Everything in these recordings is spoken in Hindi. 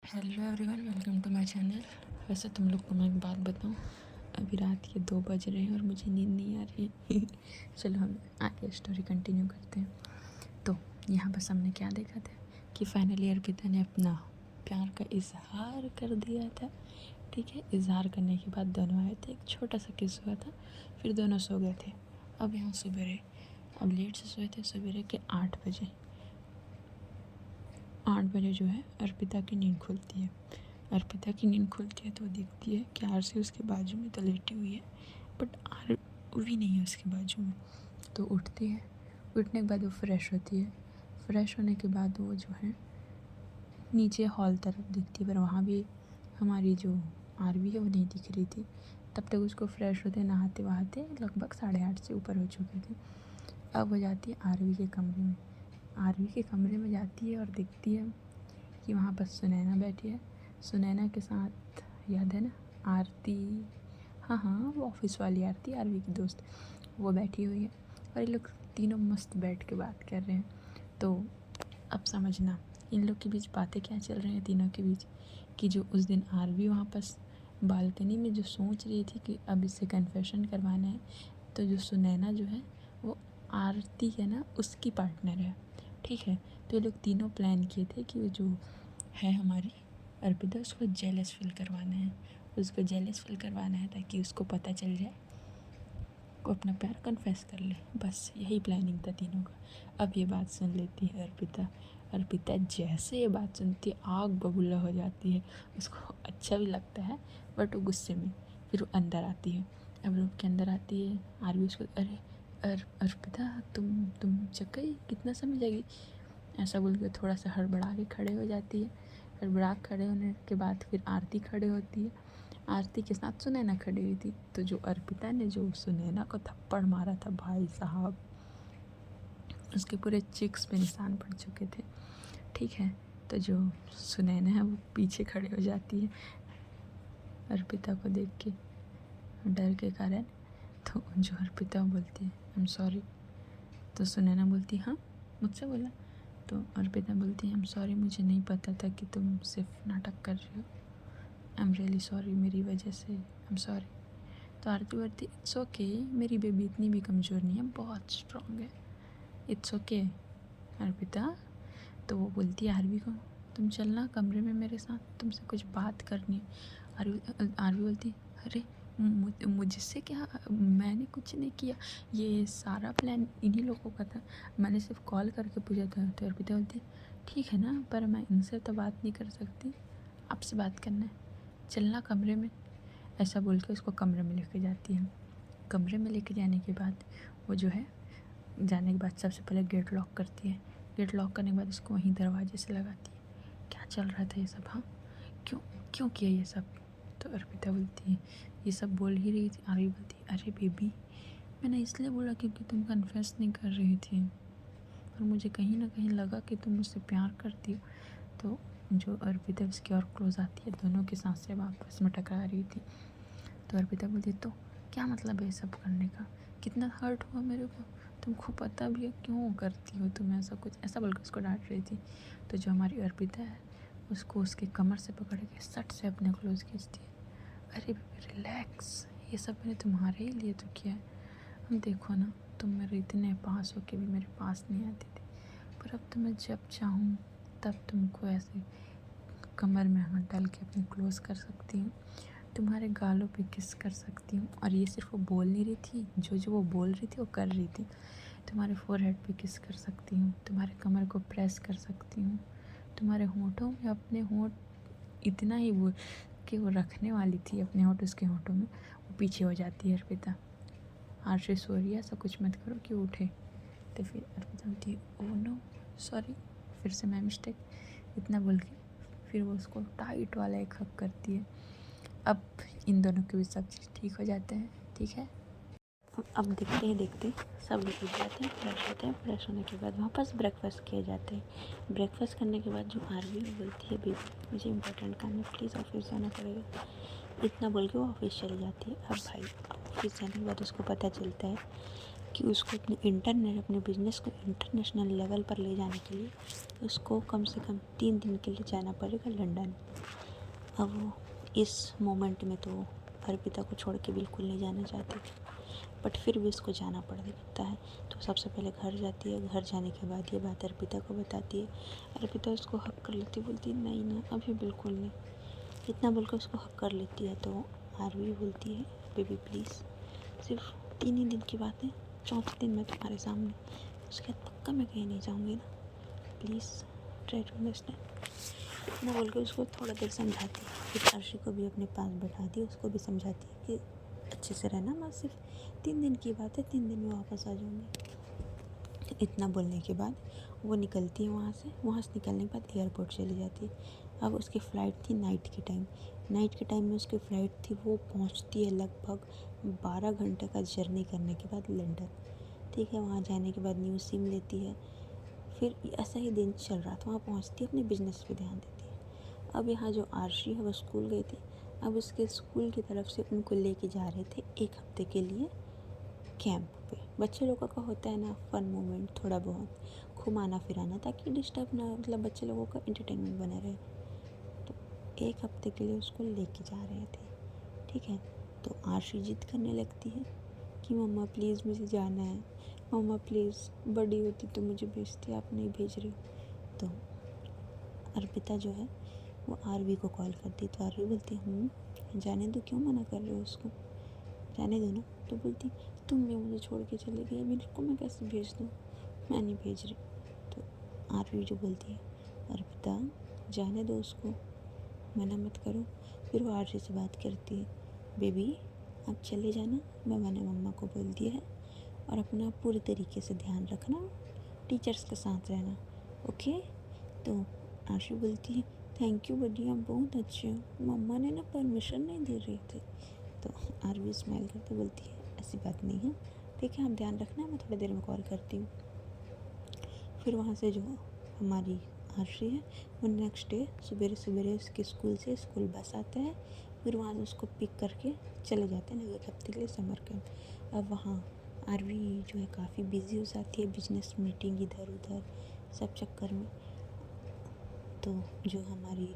Hello everyone, welcome to my channel. वैसे तुम लोग को मैं एक बात बताऊं, अभी रात के 2 बज रहे हैं और मुझे नींद नहीं आ रही है। चलो हम आगे स्टोरी कंटिन्यू करते हैं। तो यहाँ बस हमने क्या देखा था कि फाइनली अर्पिता ने अपना प्यार का इजहार कर दिया था। ठीक है, इजहार करने के बाद दोनों आए थे, एक छोटा सा किस हुआ था, फिर दोनों सो गए थे। अब यहाँ सवेरे, अब लेट से सोए थे, सवेरे के 8 बजे जो है अर्पिता की नींद खुलती है। अर्पिता की नींद खुलती है तो दिखती है कि आरसी उसके बाजू में तो लेटी हुई है, बट आरवी नहीं है उसके बाजू में। तो उठती है, उठने के बाद वो फ्रेश होती है। फ्रेश होने के बाद वो जो है नीचे हॉल तरफ दिखती है, पर वहाँ भी हमारी जो आरवी है वो नहीं दिख रही थी। तब तक उसको फ्रेश होते नहाते वहाते लगभग 8:30 से ऊपर हो चुके थे। अब वो जाती है आरवी के कमरे में। आरवी के कमरे में जाती है और दिखती है कि वहाँ पर सुनैना बैठी है। सुनैना के साथ, याद है ना, आरती, हाँ हाँ वो ऑफिस वाली आरती, आरवी की दोस्त, वो बैठी हुई है और ये लोग तीनों मस्त बैठ के बात कर रहे हैं। तो अब समझना इन लोग के बीच बातें क्या चल रही हैं तीनों के बीच, कि जो उस दिन आरवी वहाँ पर बालकनी में जो सोच रही थी कि अब इससे कन्फेशन करवाना है, तो जो सुनैना जो है वो आरती है ना उसकी पार्टनर है। ठीक है, तो ये लोग तीनों प्लान किए थे कि वो जो है हमारी अर्पिता, उसको जेलस फील करवाना है, उसको जेलस फील करवाना है ताकि उसको पता चल जाए, को अपना प्यार कन्फेस कर ले। बस यही प्लानिंग था तीनों का। अब ये बात सुन लेती है अर्पिता। अर्पिता जैसे ये बात सुनती है आग बबूला हो जाती है, उसको अच्छा भी लगता है बट वो गुस्से में। फिर वो अंदर आती है। अब रूम के अंदर आती है, आरवी उसको, अरे अर्पिता तुम जग गई, कितना समय जाएगी, ऐसा बोल के थोड़ा सा हड़बड़ा के खड़े हो जाती है। हड़बड़ा खड़े होने के बाद फिर आरती खड़े होती है। आरती के साथ सुनैना खड़ी हुई थी। तो जो अर्पिता ने जो सुनैना को थप्पड़ मारा था भाई साहब, उसके पूरे चिक्स पे निशान पड़ चुके थे। ठीक है, तो जो सुनैना है वो पीछे खड़े हो जाती है अर्पिता को देख के, डर के कारण। तो जो अर्पिता बोलती है आई एम सॉरी, तो सुनैना बोलती हाँ मुझसे बोला। तो अर्पिता बोलती है आई एम सॉरी, मुझे नहीं पता था कि तुम सिर्फ नाटक कर रही हो, आई एम रियली सॉरी, मेरी वजह से आई एम सॉरी। तो आरती बोलती इट्स ओके, मेरी बेबी इतनी भी कमज़ोर नहीं है, बहुत स्ट्रॉन्ग है, इट्स ओके अर्पिता। तो वो बोलती है आरवी को, तुम चलना कमरे में मेरे साथ, तुमसे कुछ बात करनी है। आरवी बोलती अरे मुझसे क्या, मैंने कुछ नहीं किया, ये सारा प्लान इन्हीं लोगों का था, मैंने सिर्फ कॉल करके पूछा था। तो अर्पिता बोलती ठीक है ना, पर मैं इनसे तो बात नहीं कर सकती, आपसे बात करना है, चलना कमरे में। ऐसा बोल के उसको कमरे में लेके जाती है। कमरे में लेके जाने के बाद वो जो है, जाने के बाद सबसे पहले गेट लॉक करती है। गेट लॉक करने के बाद उसको वहीं दरवाजे से लगाती है। क्या चल रहा था ये सब, हाँ क्यों क्यों किया ये सब। तो अर्पिता बोलती है, ये सब बोल ही रही थी। आरवी बोलती अरे बेबी, मैंने इसलिए बोला क्योंकि तुम कन्फेस नहीं कर रही थी और मुझे कहीं ना कहीं लगा कि तुम मुझसे प्यार करती हो। तो जो अर्पिता उसकी और क्लोज आती है, दोनों की सांसें आपस में टकरा रही थी। तो अर्पिता बोलती तो क्या मतलब है सब करने का, कितना हर्ट हुआ मेरे को, तुमको पता भी है क्यों करती हो तुम ऐसा कुछ, ऐसा बोलकर उसको डांट रही थी। तो जो हमारी अर्पिता है उसको उसके कमर से पकड़ के सट से अपने क्लोज खींचती है। अरे रिलैक्स, ये सब मैंने तुम्हारे ही लिए तो किया है। हम देखो ना, तुम मेरे इतने पास हो के भी मेरे पास नहीं आती थी, पर अब तो मैं जब चाहूँ तब तुमको ऐसे कमर में हाथ डाल के अपने क्लोज कर सकती हूँ, तुम्हारे गालों पे किस कर सकती हूँ। और ये सिर्फ वो बोल नहीं रही थी, जो जो वो बोल रही थी वो कर रही थी। तुम्हारे फोरहेड पे किस कर सकती हूँ, तुम्हारे कमर को प्रेस कर सकती हूँ, तुम्हारे होठों में अपने होठ, इतना ही वो कि वो रखने वाली थी अपने होठ उसके होठों में, वो पीछे हो जाती है अर्पिता। आरती सो रही है, ऐसा कुछ मत करो कि उठे। तो फिर अर्पिता बोलती है ओह नो सॉरी, फिर से मैं मिस्टेक, इतना बोल के फिर वो उसको टाइट वाला एक हक करती है। अब इन दोनों के बीच सब चीज़ ठीक हो जाते हैं। ठीक है, अब देखते ही देखते सब लोग उठ जाते हैं, फ्रेश होते हैं। फ्रेश होने के बाद वापस ब्रेकफास्ट किए जाते हैं। ब्रेकफास्ट करने के बाद जो आरवी बोलती है बेबी मुझे इंपॉर्टेंट काम है, प्लीज़ ऑफिस जाना पड़ेगा, इतना बोल के वो ऑफिस चली जाती है। अब भाई ऑफिस जाने के बाद उसको पता चलता है कि उसको अपने बिजनेस को इंटरनेशनल लेवल पर ले जाने के लिए उसको कम से कम 3 दिन के लिए जाना पड़ेगा लंदन। अब वो इस मोमेंट में तो अर्पिता को छोड़ के बिल्कुल नहीं जाना चाहती थी, बट फिर भी उसको जाना पड़ता है। तो सबसे पहले घर जाती है। घर जाने के बाद ये बात अर्पिता को बताती है। अर्पिता उसको हक कर लेती, बोलती है नहीं ना, अभी बिल्कुल नहीं। इतना बोलकर उसको हक कर लेती है। तो आरवी बोलती है बेबी प्लीज़, सिर्फ 3 ही दिन की बात है, 4थे दिन मैं तुम्हारे सामने, उसके बाद पक्का मैं कहीं नहीं जाऊँगी ना, प्लीज़ ट्राई टू अंडरस्टैंड। इतना बोलकर उसको थोड़ा देर समझाती है। फिर अर्शी को भी अपने पास बैठाती है, उसको भी समझाती है कि अच्छे से रहना, मैं सिर्फ 3 दिन की बात है, 3 दिन में वापस आ जाऊँगी। इतना बोलने के बाद वो निकलती है वहाँ से निकलने के बाद एयरपोर्ट चली जाती है। अब उसकी फ़्लाइट थी नाइट के टाइम में उसकी फ़्लाइट थी। वो पहुँचती है लगभग 12 घंटे का जर्नी करने के बाद लंदन। ठीक है, वहाँ जाने के बाद न्यू सिम लेती है। फिर ऐसा ही दिन चल रहा था। वहाँ पहुँचती है, अपने बिजनेस पे ध्यान देती है। अब यहाँ जो आरशी है वो स्कूल गई थी। अब उसके स्कूल की तरफ से उनको लेके जा रहे थे 1 हफ्ते के लिए कैंप पे। बच्चे लोगों का होता है ना फन मोमेंट, थोड़ा बहुत घुमाना फिराना, ताकि डिस्टर्ब ना, मतलब बच्चे लोगों का एंटरटेनमेंट बना रहे। तो 1 हफ्ते के लिए उसको लेके जा रहे थे। ठीक है, तो आरशी जिद करने लगती है कि मम्मा प्लीज़ मुझे जाना है, मम्मा प्लीज़, बड़ी होती तो मुझे भेजती, आप नहीं भेज रही। तो अर्पिता जो है वो आरवी को कॉल करती। तो आरवी बोलती जाने दो, क्यों मना कर रहे हो उसको, जाने दो ना। तो बोलती तुम भी मुझे छोड़ के चले गए, अभी इसको मैं कैसे भेज दूँ, मैं नहीं भेज रही। तो आरवी जो बोलती है अर्पिता जाने दो उसको, मना मत करो। फिर वो आरवी से बात करती है, बेबी आप चले जाना, मैंने मम्मा को बोल दिया है, और अपना पूरी तरीके से ध्यान रखना, टीचर्स के साथ रहना, ओके। तो आशु बोलती है थैंक यू बडी, आप बहुत अच्छे हो, मम्मा ने ना परमिशन नहीं दे रही थी। तो आरवी स्माइल करके बोलती है ऐसी बात नहीं है, ठीक है आप ध्यान रखना, मैं थोड़ी देर में कॉल करती हूँ। फिर वहाँ से जो हमारी आरशी है वो नेक्स्ट डे सवेरे उसके स्कूल बस आता है। फिर वहाँ से उसको पिक करके चले जाते हैं 1 हफ्ते के लिए समर कैंप। अब वहाँ आरवी जो है काफ़ी बिजी हो जाती है, बिजनेस मीटिंग इधर उधर सब चक्कर में। तो जो हमारी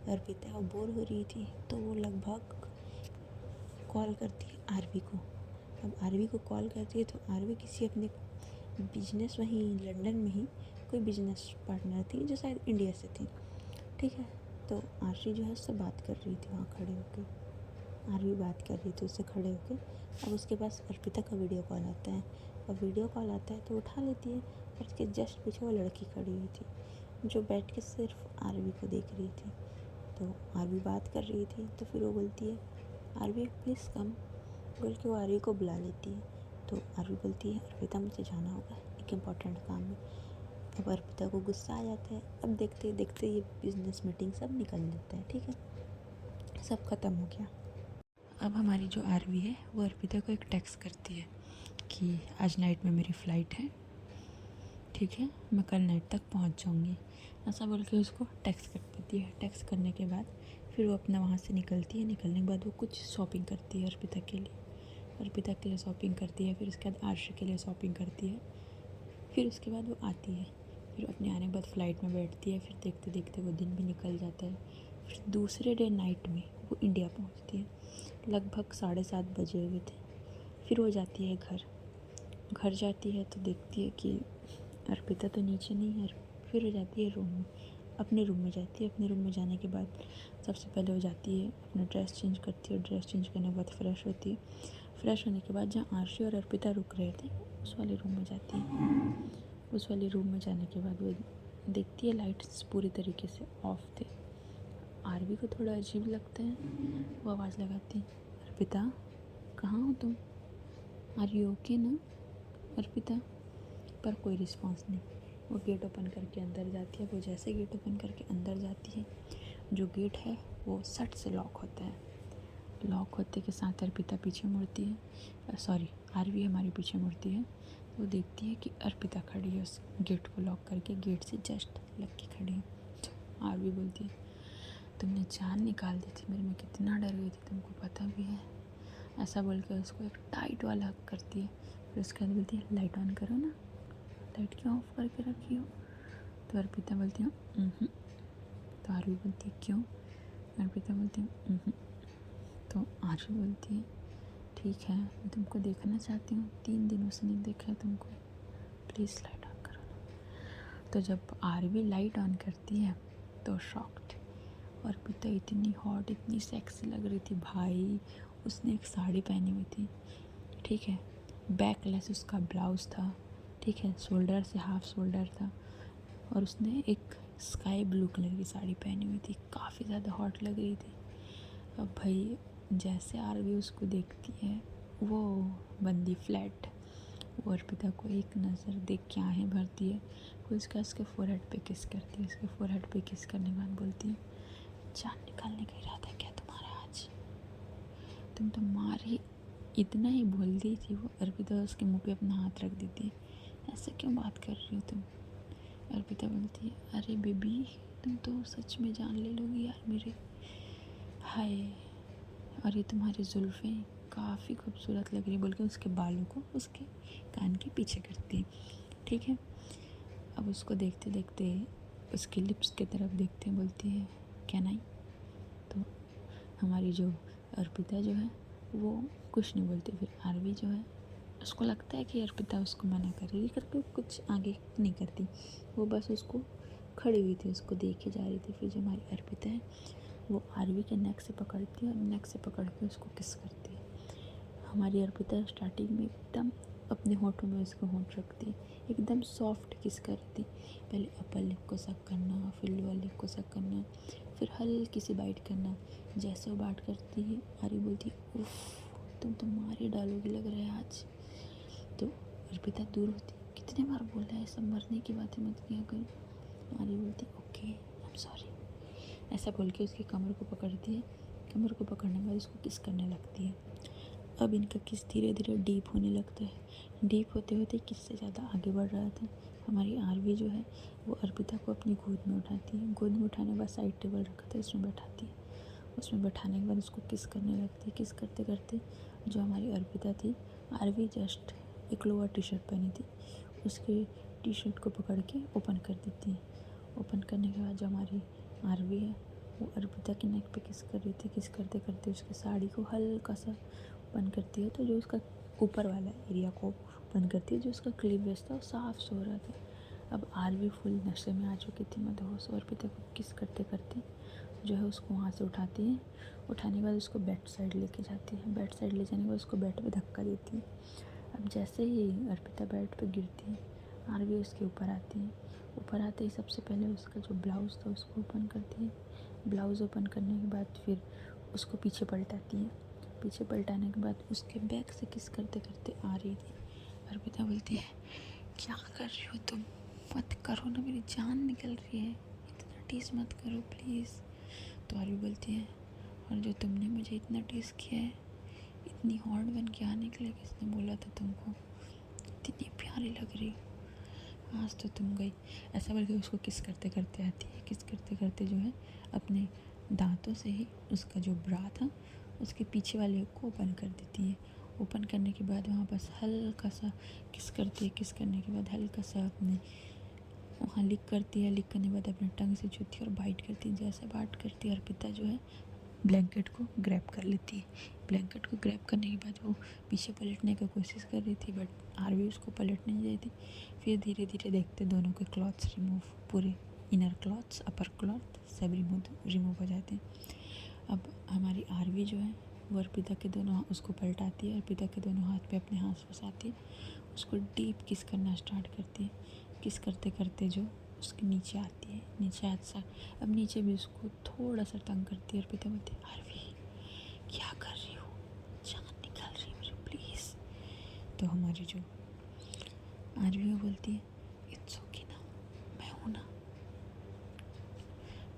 अर्पिता वो बोर हो रही थी, तो वो लगभग कॉल करती है आरवी को। अब आरवी को कॉल करती है तो आरवी किसी अपने बिजनेस वहीं लंदन में ही कोई बिजनेस पार्टनर थी जो शायद इंडिया से थी। ठीक है, तो आरशी जो है उससे बात कर रही थी वहाँ खड़े होकर, आरवी बात कर रही थी उससे खड़े होकर। अब उसके पास अर्पिता का वीडियो कॉल आता है, और वीडियो कॉल आता है तो उठा लेती है, और उसके जस्ट पीछे वो लड़की खड़ी हुई थी जो बैठ के सिर्फ आरवी को देख रही थी। तो आरवी बात कर रही थी, तो फिर वो बोलती है आरवी प्लीज़ कम, बोल के वो आरवी को बुला लेती है। तो आरवी बोलती है अर्पिता मुझे जाना होगा एक इम्पॉर्टेंट काम में। अब अर्पिता को गुस्सा आ जाता है। अब देखते देखते ये बिजनेस मीटिंग सब निकल लेता है। ठीक है, सब ख़त्म हो गया। अब हमारी जो आरवी है वो अर्पिता को एक टेक्स्ट करती है कि आज नाइट में मेरी फ़्लाइट है, ठीक है मैं कल नाइट तक पहुंच जाऊंगी, ऐसा बोल के उसको टेक्स्ट कर देती है। टेक्स्ट करने के बाद फिर वो अपना वहाँ से निकलती है। निकलने के बाद वो कुछ शॉपिंग करती है अर्पिता के लिए शॉपिंग करती है। फिर उसके बाद आरशी के लिए शॉपिंग करती है। फिर उसके बाद वो आती है। फिर अपने आने के बाद फ़्लाइट में बैठती है। फिर देखते देखते वो दिन भी निकल जाता है। फिर दूसरे डे नाइट में वो इंडिया पहुंचती है। लगभग 7:30 बजे हुए थे। फिर वो जाती है घर जाती है तो देखती है कि अर्पिता तो नीचे नहीं है। फिर वो जाती है अपने रूम में जाती है। अपने रूम में जाने के बाद सबसे पहले वो जाती है अपना ड्रेस चेंज करती है। ड्रेस चेंज करने के बाद फ्रेश होती है। फ्रेश होने के बाद जहाँ आरशी और अर्पिता रुक रहे थे उस वाले रूम में जाती है। उस वाले रूम में जाने के बाद वो देखती है लाइट्स पूरी तरीके से ऑफ थे। आरवी को थोड़ा अजीब लगता है। वो आवाज़ लगाती अर्पिता कहाँ हो तुम, आर यू ओके ना अर्पिता। पर कोई रिस्पॉन्स नहीं। वो गेट ओपन करके अंदर जाती है। वो जैसे गेट ओपन करके अंदर जाती है, जो गेट है वो सट से लॉक होता है। लॉक होते के साथ अर्पिता पीछे मुड़ती है, सॉरी आरवी हमारी पीछे मुड़ती है। वो देखती है कि अर्पिता खड़ी है उस गेट को लॉक करके, गेट से जस्ट लग के खड़ी है। तो आरवी बोलती है तुमने जान निकाल दी थी मेरी, मैं कितना डर गई थी तुमको पता भी है, ऐसा बोल के उसको एक टाइट वाला हग करती है। फिर उसके बाद बोलती है लाइट ऑन करो ना, लाइट क्यों ऑफ करके रखी हो? तो अर्पिता बोलती है तो आरवी बोलती है क्यों? अर्पिता बोलती है तो आरवी बोलती है ठीक है, मैं तुमको देखना चाहती हूँ, 3 दिनों से नहीं देखा है तुमको, प्लीज़ लाइट ऑन करो ना। तो जब आरवी लाइट ऑन करती है तो शॉक्ड, अर्पिता इतनी हॉट, इतनी सेक्सी लग रही थी भाई। उसने एक साड़ी पहनी हुई थी, ठीक है, बैकलेस उसका ब्लाउज़ था, ठीक है, शोल्डर से हाफ शोल्डर था, और उसने एक स्काई ब्लू कलर की साड़ी पहनी हुई थी, काफ़ी ज़्यादा हॉट लग रही थी। अब भाई जैसे आरवी उसको देखती है वो बंदी फ्लैट, वो अर्पिता को एक नज़र देख के आहें भरती है, फिर उसके फोरहेड पे किस करती है, उसके फोरहेड पे किस करने के बाद बोलती है जान निकालने का इरादा क्या तुम्हारा आज? तुम तो मार ही, इतना ही बोल दी थी वो। अर्पिता उसके मुंह पे अपना हाथ रख देती है, ऐसे क्यों बात कर रही हो तुम? अर्पिता बोलती है अरे बेबी तुम तो सच में जान ले लोगी यार मेरे, हाय, और ये तुम्हारी जुल्फ़ें काफ़ी खूबसूरत लग रही बोल के उसके बालों को उसके कान के पीछे करती है, ठीक है। अब उसको देखते देखते उसके लिप्स की तरफ देखते बोलती है क्या नहीं? तो हमारी जो अर्पिता जो है वो कुछ नहीं बोलती। फिर आरवी जो है उसको लगता है कि अर्पिता उसको मना कर रही है करके कुछ आगे नहीं करती, वो बस उसको खड़ी हुई थी, उसको देखे जा रही थी। फिर जो हमारी अर्पिता है वो आरवी के नेक से पकड़ती है और नेक से पकड़ के उसको किस करती है। हमारी अर्पिता स्टार्टिंग में एकदम अपने होठों में उसको होंठ रखती है, एकदम सॉफ्ट किस करती, पहले अपर लिप को सक करना, फिर लोअर लिप को सक करना, फिर हल्की सी बाइट करना। जैसे वो बात करती है आरवी बोलती है उफ तुम तो मार ही डालोगी लग रहा है आज। तो अर्पिता दूर होती, कितने बार बोला है सब मरने की बातें मत किया करो। आरवी बोलती ओके आई एम सॉरी, ऐसा बोल के उसकी कमर को पकड़ती है, कमर को पकड़ने के बाद उसको किस करने लगती है। अब इनका किस धीरे धीरे डीप होने लगता है, डीप होते होते किससे ज़्यादा आगे बढ़ रहा था। हमारी आरवी जो है वो अर्पिता को अपनी गोद में उठाती है, गोद में उठाने के बाद साइड टेबल रखा था उसमें बैठाती है, उसमें बैठाने के बाद उसको किस करने लगती है। किस करते करते जो हमारी अर्पिता थी, आरवी जस्ट एक लोअर टी शर्ट पहनी थी, उसके टी शर्ट को पकड़ के ओपन कर देती है। ओपन करने के बाद जो हमारी आरवी है वो अर्पिता के नेक पे किस कर रही थी, किस करते करते उसकी साड़ी को हल्का सा ओपन करती है, तो जो उसका ऊपर वाला एरिया को ओपन करती है, जो उसका क्लीवेज था वो साफ सो रहा था। अब आरवी फुल नशे में आ चुकी थी मदहोश, अर्पिता को किस करते करते जो है उसको वहाँ से उठाती है, उठाने के बाद उसको बेड साइड लेके जाती है, बेड साइड ले जाने के बाद उसको बेड पे धक्का देती है। अब जैसे ही अर्पिता बेड पे गिरती है आरवी उसके ऊपर आती है, ऊपर आते ही सबसे पहले उसका जो ब्लाउज़ था उसको ओपन करती है, ब्लाउज़ ओपन करने के बाद फिर उसको पीछे पलटाती है, पीछे पलटाने के बाद उसके बैक से किस करते करते आ रही थी। अर्पिता बोलती है क्या कर रही हो तुम, मत करो ना, मेरी जान निकल रही है, इतना टीस मत करो प्लीज़। तो आरवी बोलती है और जो तुमने मुझे इतना टीस किया है, इतनी हॉट बन के आने के लिए किसने बोला था तुमको, इतनी प्यारी लग रही हो, आज तो तुम गई। ऐसा बोल के उसको किस करते करते आती है, किस करते करते जो है अपने दांतों से ही उसका जो ब्रा था उसके पीछे वाले को ओपन कर देती है। ओपन करने के बाद वहाँ बस हल्का सा किस करती है, किस करने के बाद हल्का सा अपने वहाँ लिक करती है, लिक करने के बाद अपने टंग से छूती है और बाइट करती है। जैसे बाइट करती है अर्पिता जो है ब्लैंकेट को ग्रैब कर लेती है, ब्लैंकेट को ग्रैब करने के बाद वो पीछे पलटने की कोशिश कर रही थी बट आरवी उसको पलटने नहीं देती। फिर धीरे धीरे देखते दोनों के क्लॉथ्स रिमूव, पूरे इनर क्लॉथ्स अपर क्लॉथ सब रिमूव हो जाते हैं। अब हमारी आरवी जो है वो अर्पिता के दोनों उसको पलटाती है, अर्पिता के दोनों हाथ पे अपने हाथ फंसाती है, उसको डीप किस करना स्टार्ट करती है। किस करते करते जो उसके नीचे आती है, नीचे हाथ सा, अब नीचे भी उसको थोड़ा सा तंग करती है। अर्पिता बोलती है आरवी क्या कर रही हो, जान निकल रही है मेरी प्लीज़। तो हमारी जो आरवी वो बोलती है इट्स ओके ना, मैं हूँ ना,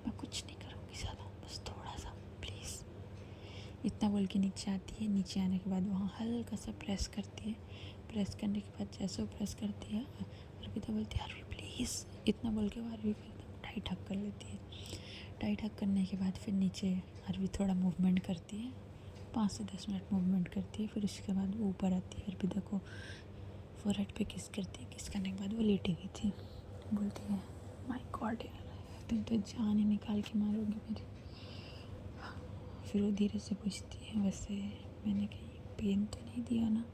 मैं कुछ नहीं करूँगी ज़्यादा, बस थोड़ा सा प्लीज़। इतना बोल के नीचे आती है, नीचे आने के बाद वहाँ हल्का सा प्रेस करती है, प्रेस करने के बाद जैसे वो प्रेस करती है अर्पिता बोलती है आरवी प्लीज़, इतना बोल के वो आरवी को एकदम टाइट हक कर लेती है। टाइट हक करने के बाद फिर नीचे आरवी थोड़ा मूवमेंट करती है, 5 से 10 मिनट मूवमेंट करती है, फिर उसके बाद वो ऊपर आती है, अर्पिता को फोरहेड पे किस करती है। किस करने के बाद वो लेटी गई थी। बोलती है माय गॉड यार, तुम तो जान ही निकाल के मारोगे मेरी। फिर वो धीरे से पूछती है वैसे मैंने कहीं पेन तो नहीं दिया ना।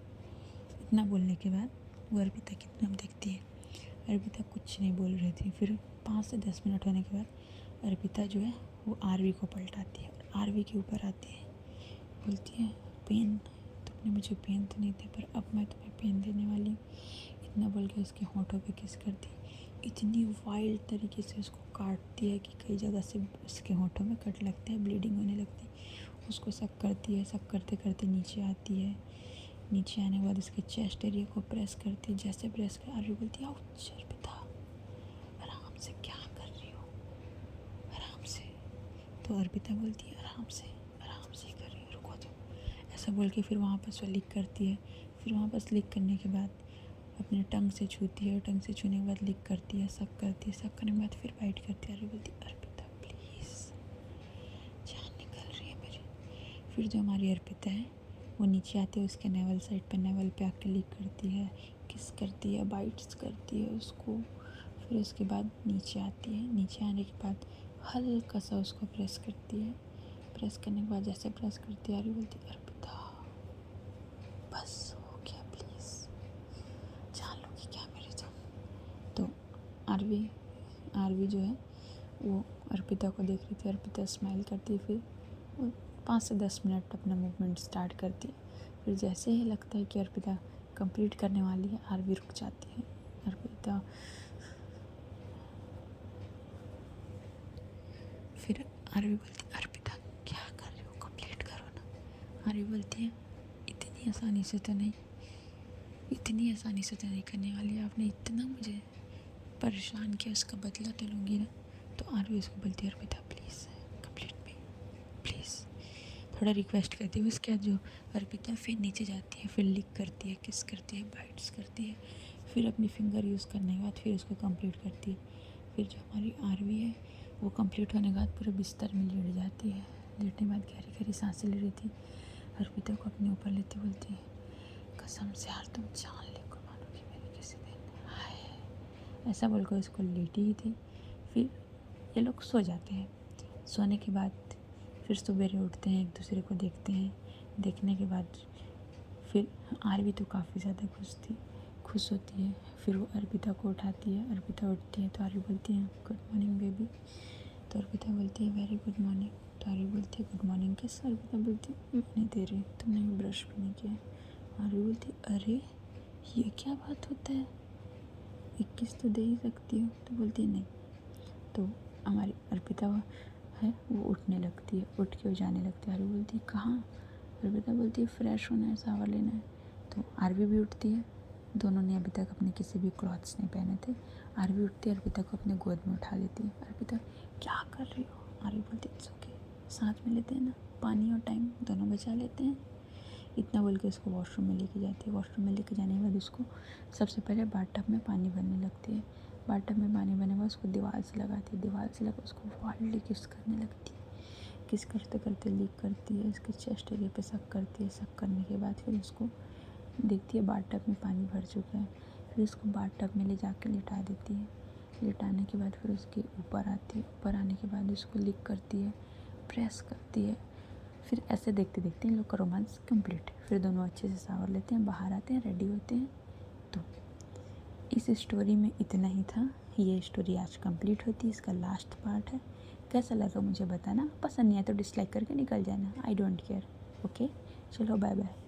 इतना बोलने के बाद वो अर्पिता की तरफ देखती है। अर्पिता कुछ नहीं बोल रही थी। फिर 5 से 10 मिनट होने के बाद अर्पिता जो है वो आरवी को पलटाती है और आरवी के ऊपर आती है। बोलती है पेन, तुमने मुझे पेन तो नहीं दिया पर अब मैं तुम्हें पेन देने वाली हूँ। इतना बोल के उसके होंठों पे किस करती है। इतनी वाइल्ड तरीके से उसको काटती है कि कई जगह से उसके होंठों में कट लगते हैं, ब्लीडिंग होने लगती है। उसको सक करती है, सक करते करते नीचे आती है। नीचे आने के बाद उसके चेस्ट एरिया को प्रेस करती है। जैसे प्रेस कर आरवी बोलती है आउच अर्पिता, आराम से, क्या कर रही हो, आराम से। तो अर्पिता बोलती है आराम से कर रही हो, रुको तो। ऐसा बोल के फिर वहाँ पर वो लिक करती है। फिर वहाँ पर लिक करने के बाद अपने टंग से छूती है। टंग से छूने के बाद लिक करती है, सक करती है। सक करने के बाद फिर बाइट करती है। आरवी बोलती है अर्पिता प्लीज़, जान निकल रही है मेरी। फिर जो हमारी अर्पिता है वो नीचे आती है, उसके नेवल साइड पे, नेवल पे आके लिक करती है, किस करती है, बाइट्स करती है उसको। फिर उसके बाद नीचे आती है। नीचे आने के बाद हल्का सा उसको प्रेस करती है। प्रेस करने के बाद जैसे प्रेस करती है आरवी बोलती है अर्पिता बस हो गया, प्लीज़ जान लोगी क्या मेरे तुम। तो आरवी जो है वो अर्पिता को देख रही थी। अर्पिता स्माइल करती है। फिर वो 5 से 10 मिनट अपना मूवमेंट स्टार्ट करती है। फिर जैसे ही लगता है कि अर्पिता कंप्लीट करने वाली है, आरवी रुक जाती है। अर्पिता फिर आरवी बोलती है अर्पिता क्या कर रही हो, कंप्लीट करो ना। आरवी बोलती है इतनी आसानी से तो नहीं करने वाली। आपने इतना मुझे परेशान किया, उसका बदला तो लूँगी ना। तो आरवी उसको बोलती है Arpita please complete me, please, थोड़ा रिक्वेस्ट करती है। उसके बाद जो अर्पिता फिर नीचे जाती है, फिर लिक करती है, किस करती है, बाइट्स करती है। फिर अपनी फिंगर यूज़ करने के बाद फिर उसको कंप्लीट करती है। फिर जो हमारी आरवी है वो कंप्लीट होने के बाद पूरे बिस्तर में लेट जाती है। लेटने के बाद गहरी गहरी सांसें ले रही थी। अर्पिता को अपने ऊपर लेती बोलती है कसम से यार तुम जान लेकर मानोगी मेरी किसी दिन, हाय। ऐसा बोलकर उसको लेटी ही थी। फिर ये लोग सो जाते हैं। सोने के बाद फिर सवेरे उठते हैं, एक दूसरे को देखते हैं। देखने के बाद फिर आरवी तो काफ़ी ज़्यादा खुश होती है। फिर वो अर्पिता को उठाती है। अर्पिता उठती है तो आरवी बोलती है गुड मॉर्निंग बेबी। तो अर्पिता बोलती है वेरी गुड मॉर्निंग। तो आरवी बोलती है गुड मॉर्निंग कैसे। अर्पिता बोलती है मैं नहीं दे रही, तुमने ब्रश भी नहीं किया। आरवी बोलती है अरे ये क्या बात होता है, 21 तो दे ही सकती हो। तो बोलती है नहीं। तो हमारी अर्पिता है वो उठने लगती है, उठ के वो जाने लगती है। आरवी बोलती है कहाँ। अर्पिता बोलती है फ्रेश होना है, शावर लेना है। तो आरवी भी उठती है। दोनों ने अभी तक अपने किसी भी क्लॉथ्स नहीं पहने थे। आरवी उठती है, अर्पिता को अपने गोद में उठा लेती है। अर्पिता क्या कर रही हो। आरवी बोलती है इट्स ओके, साथ में लेते हैं ना, पानी और टाइम दोनों बचा लेते हैं। इतना बोल के उसको वॉशरूम में लेके जाती है। वॉशरूम में लेके जाने के बाद उसको सबसे पहले बाथटब में पानी भरने लगती है। बाथटब में पानी भरने के बाद उसको दीवार से लगाती है। दीवार से लगा उसको वाइल्डली किस करने लगती है। किस करते करते लीक करती है, उसके चेस्ट एरिया पे सक करती है। सक करने के बाद फिर उसको देखती है बाथटब में पानी भर चुका है। फिर उसको बाथटब में ले जाकर लिटा देती है। लिटाने के बाद फिर उसके ऊपर आती है। ऊपर आने के बाद उसको लिक करती है, प्रेस करती है। फिर ऐसे देखते देखते इन लोग का रोमांस कंप्लीट। फिर दोनों अच्छे से शावर लेते हैं, बाहर आते हैं, रेडी होते हैं। तो इस स्टोरी में इतना ही था। ये स्टोरी आज कंप्लीट होती है, इसका लास्ट पार्ट है। कैसा लगा मुझे बताना, पसंद नहीं आया तो डिसलाइक करके निकल जाना, आई डोंट केयर। ओके चलो बाय बाय।